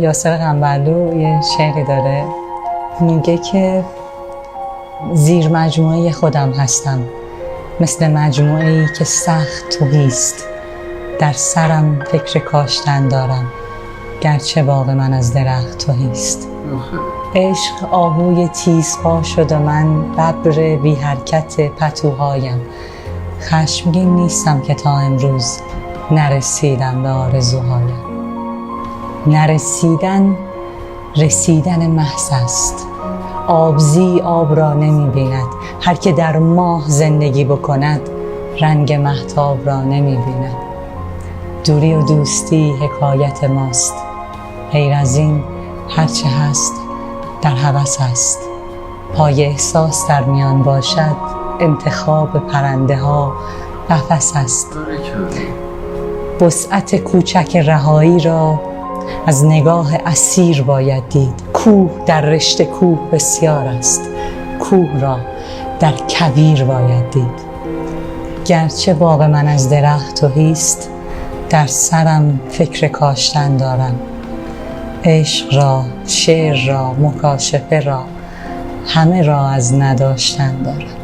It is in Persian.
یاسر قنبرلو یه شعری داره، میگه که زیر مجموعه خودم هستم، مثل مجموعه‌ای که سخت تهیست. در سرم فکر کاشتن دارم، گرچه باغ من از درخت تهیست. عشق آهوی تیزپا شد و من ببر بی حرکت پتوهایم. خشمگین نیستم که تا امروز نرسیدم به آرزوهایم. نرسیدن رسیدن محض است. آبزی آب را نمی بیند. هر که در ماه زندگی بکند رنگ مهتاب را نمی بیند. دوری و دوستی حکایت ماست. غیر از این هرچه هست در هوس است. پای احساس در میان باشد انتخاب پرنده ها قفس است. وسعت کوچک رهایی را از نگاه اسیر باید دید. کوه در رشته کوه بسیار است، کوه را در کویر باید دید. گرچه باغ من از درخت تهیست، در سرم فکر کاشتن دارم. عشق را، شعر را، مکاشفه را، همه را از نداشتن دارم.